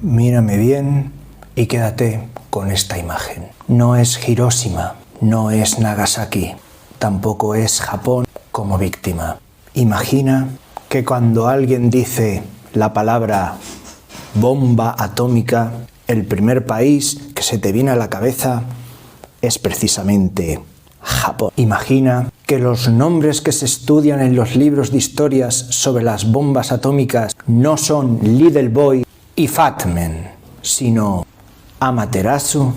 Mírame bien y quédate con esta imagen. No es Hiroshima, no es Nagasaki, tampoco es Japón como víctima. Imagina que cuando alguien dice la palabra bomba atómica, el primer país que se te viene a la cabeza es precisamente Japón. Imagina que los nombres que se estudian en los libros de historias sobre las bombas atómicas no son Little Boy y Fat Man, sino Amaterasu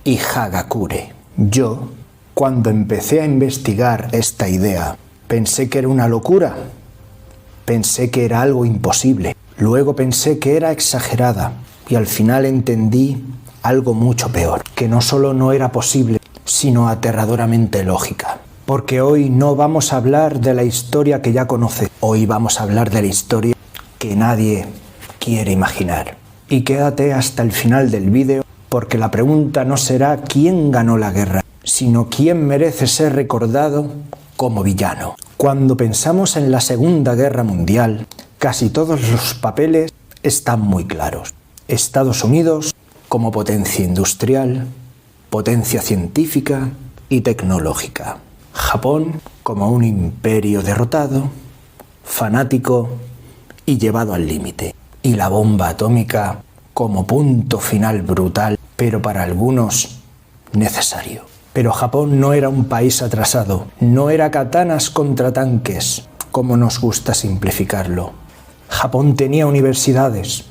y Hagakure. Yo, cuando empecé a investigar esta idea, pensé que era una locura, pensé que era algo imposible, luego pensé que era exagerada y al final entendí algo mucho peor, que no solo no era posible, sino aterradoramente lógica. Porque hoy no vamos a hablar de la historia que ya conoce, hoy vamos a hablar de la historia que nadie quiere imaginar. Y quédate hasta el final del vídeo, porque la pregunta no será quién ganó la guerra, sino quién merece ser recordado como villano. Cuando pensamos en la Segunda Guerra Mundial, casi todos los papeles están muy claros. Estados Unidos como potencia industrial, potencia científica y tecnológica. Japón como un imperio derrotado, fanático y llevado al límite. Y la bomba atómica como punto final brutal, pero para algunos necesario. Pero Japón no era un país atrasado, no era katanas contra tanques, como nos gusta simplificarlo. Japón tenía universidades,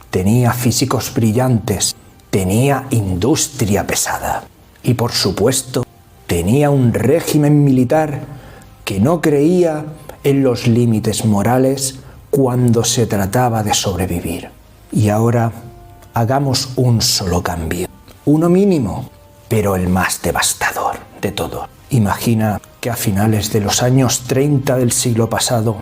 tenía físicos brillantes, tenía industria pesada y, por supuesto, tenía un régimen militar que no creía en los límites morales cuando se trataba de sobrevivir. Y ahora hagamos un solo cambio, uno mínimo, pero el más devastador de todo. Imagina que a finales de los años 30 del siglo pasado,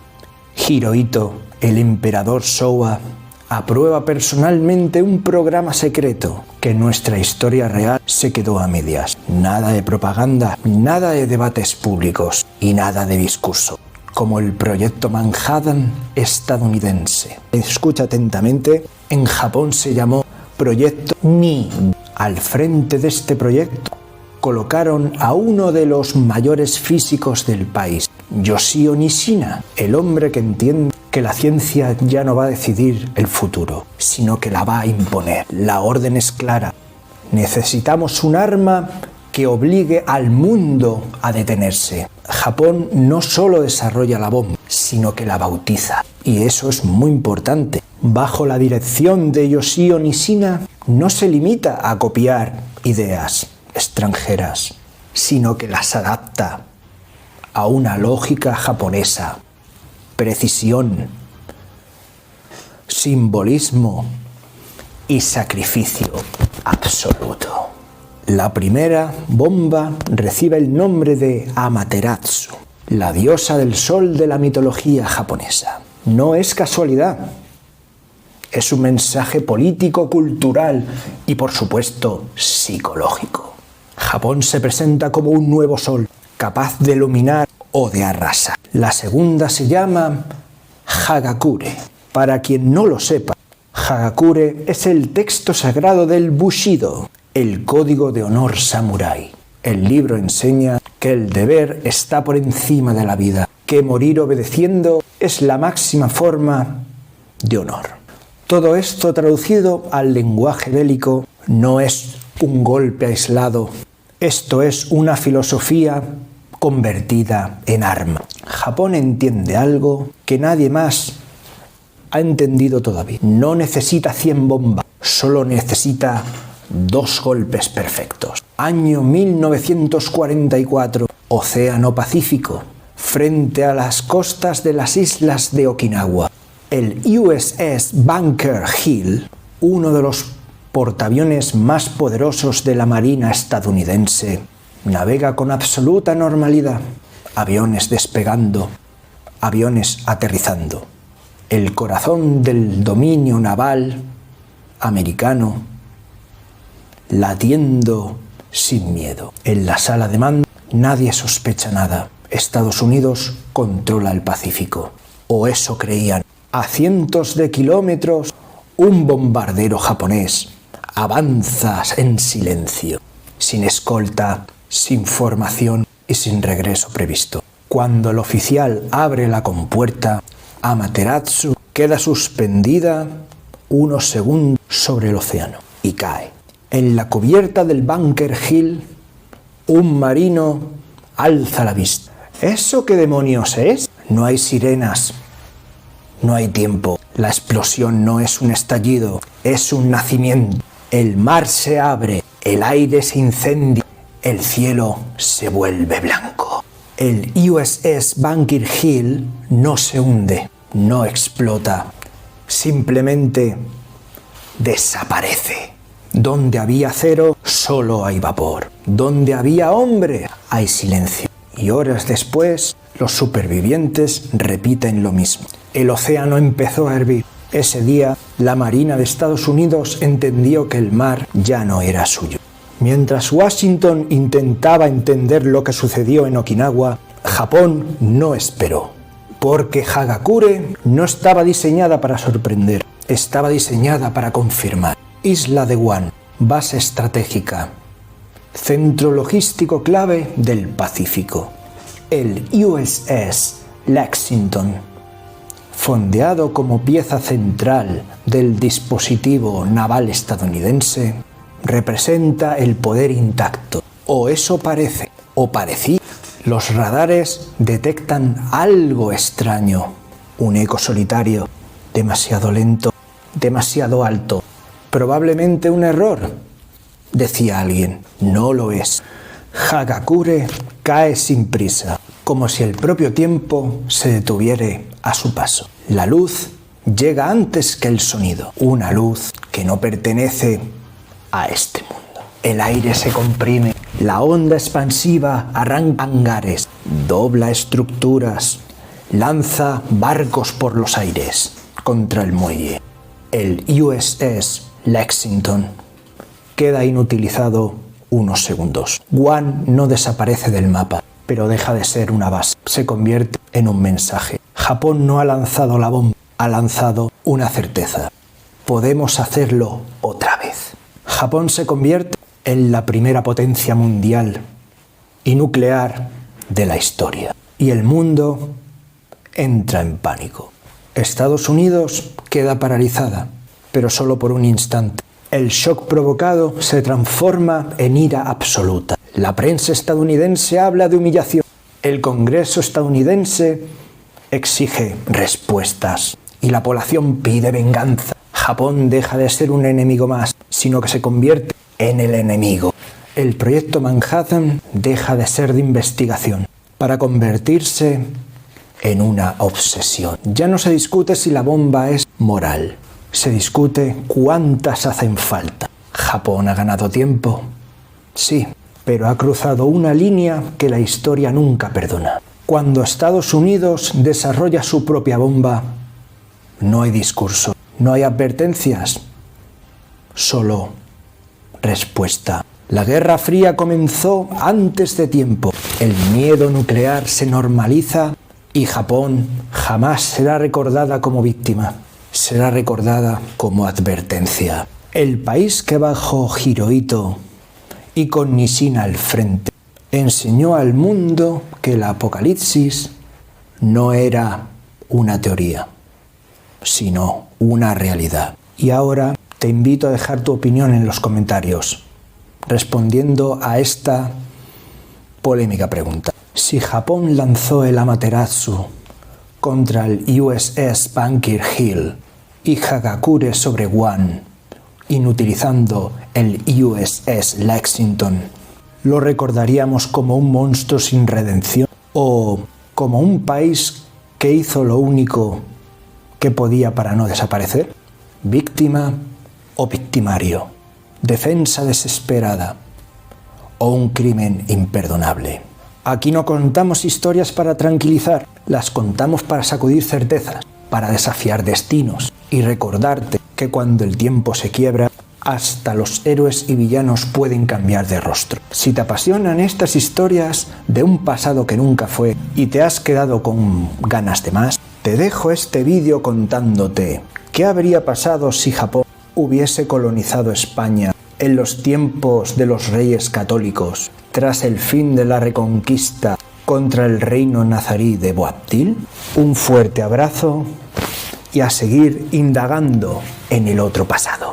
Hirohito, el emperador Showa, aprueba personalmente un programa secreto que en nuestra historia real se quedó a medias. Nada de propaganda, nada de debates públicos y nada de discurso, como el proyecto Manhattan estadounidense. Escucha atentamente, en Japón se llamó Proyecto Ni. Al frente de este proyecto colocaron a uno de los mayores físicos del país, Yoshio Nishina, el hombre que entiende que la ciencia ya no va a decidir el futuro, sino que la va a imponer. La orden es clara. Necesitamos un arma que obligue al mundo a detenerse. Japón no solo desarrolla la bomba, sino que la bautiza. Y eso es muy importante. Bajo la dirección de Yoshio Nishina, no se limita a copiar ideas extranjeras, sino que las adapta a una lógica japonesa. Precisión, simbolismo y sacrificio absoluto. La primera bomba recibe el nombre de Amaterasu, la diosa del sol de la mitología japonesa. No es casualidad. Es un mensaje político, cultural y, por supuesto, psicológico. Japón se presenta como un nuevo sol, capaz de iluminar o de arrasar. La segunda se llama Hagakure. Para quien no lo sepa, Hagakure es el texto sagrado del Bushido, el código de honor samurái. El libro enseña que el deber está por encima de la vida, que morir obedeciendo es la máxima forma de honor. Todo esto traducido al lenguaje bélico no es un golpe aislado, esto es una filosofía convertida en arma. Japón entiende algo que nadie más ha entendido todavía. No necesita 100 bombas, solo necesita 2 golpes perfectos. Año 1944, Océano Pacífico, frente a las costas de las islas de Okinawa. El USS Bunker Hill, uno de los portaaviones más poderosos de la Marina estadounidense, navega con absoluta normalidad. Aviones despegando, aviones aterrizando. El corazón del dominio naval americano latiendo sin miedo. En la sala de mando nadie sospecha nada. Estados Unidos controla el Pacífico. O eso creían. A cientos de kilómetros un bombardero japonés avanza en silencio, sin escolta, sin formación y sin regreso previsto. Cuando el oficial abre la compuerta, Amaterasu queda suspendida unos segundos sobre el océano y cae. En la cubierta del Bunker Hill, un marino alza la vista. ¿Eso qué demonios es? No hay sirenas, no hay tiempo. La explosión no es un estallido, es un nacimiento. El mar se abre, el aire se incendia, el cielo se vuelve blanco. El USS Bunker Hill no se hunde, no explota, simplemente desaparece. Donde había acero, solo hay vapor. Donde había hombre, hay silencio. Y horas después, los supervivientes repiten lo mismo. El océano empezó a hervir. Ese día, la Marina de Estados Unidos entendió que el mar ya no era suyo. Mientras Washington intentaba entender lo que sucedió en Okinawa, Japón no esperó. Porque Hagakure no estaba diseñada para sorprender, estaba diseñada para confirmar. Isla de Guam, base estratégica, centro logístico clave del Pacífico. El USS Lexington, fondeado como pieza central del dispositivo naval estadounidense, representa el poder intacto. O eso parece, o parecía. Los radares detectan algo extraño, un eco solitario, demasiado lento, demasiado alto. Probablemente un error, decía alguien. No lo es. Hagakure cae sin prisa, como si el propio tiempo se detuviera a su paso. La luz llega antes que el sonido, una luz que no pertenece a este mundo. El aire se comprime, la onda expansiva arranca hangares, dobla estructuras, lanza barcos por los aires contra el muelle. El USS Lexington queda inutilizado unos segundos. Guam no desaparece del mapa, pero deja de ser una base. Se convierte en un mensaje. Japón no ha lanzado la bomba, ha lanzado una certeza. Podemos hacerlo otra vez. Japón se convierte en la primera potencia mundial y nuclear de la historia. Y el mundo entra en pánico. Estados Unidos queda paralizada, pero solo por un instante. El shock provocado se transforma en ira absoluta. La prensa estadounidense habla de humillación. El Congreso estadounidense exige respuestas. Y la población pide venganza. Japón deja de ser un enemigo más, sino que se convierte en el enemigo. El proyecto Manhattan deja de ser de investigación para convertirse en una obsesión. Ya no se discute si la bomba es moral. Se discute cuántas hacen falta. ¿Japón ha ganado tiempo? Sí, pero ha cruzado una línea que la historia nunca perdona. Cuando Estados Unidos desarrolla su propia bomba, no hay discurso, no hay advertencias, solo respuesta. La Guerra Fría comenzó antes de tiempo. El miedo nuclear se normaliza y Japón jamás será recordada como víctima. Será recordada como advertencia. El país que bajo Hirohito y con Nishina al frente enseñó al mundo que el apocalipsis no era una teoría, sino una realidad. Y ahora te invito a dejar tu opinión en los comentarios, respondiendo a esta polémica pregunta. Si Japón lanzó el Amaterasu contra el USS Bunker Hill y Hagakure sobre Guam, inutilizando el USS Lexington, ¿lo recordaríamos como un monstruo sin redención o como un país que hizo lo único que podía para no desaparecer? ¿Víctima o victimario? ¿Defensa desesperada o un crimen imperdonable? Aquí no contamos historias para tranquilizar, las contamos para sacudir certezas, para desafiar destinos y recordarte que cuando el tiempo se quiebra, hasta los héroes y villanos pueden cambiar de rostro. Si te apasionan estas historias de un pasado que nunca fue y te has quedado con ganas de más, te dejo este vídeo contándote ¿Qué habría pasado si Japón hubiese colonizado España en los tiempos de los reyes católicos tras el fin de la Reconquista contra el reino nazarí de Boabdil? Un fuerte abrazo y a seguir indagando en el otro pasado.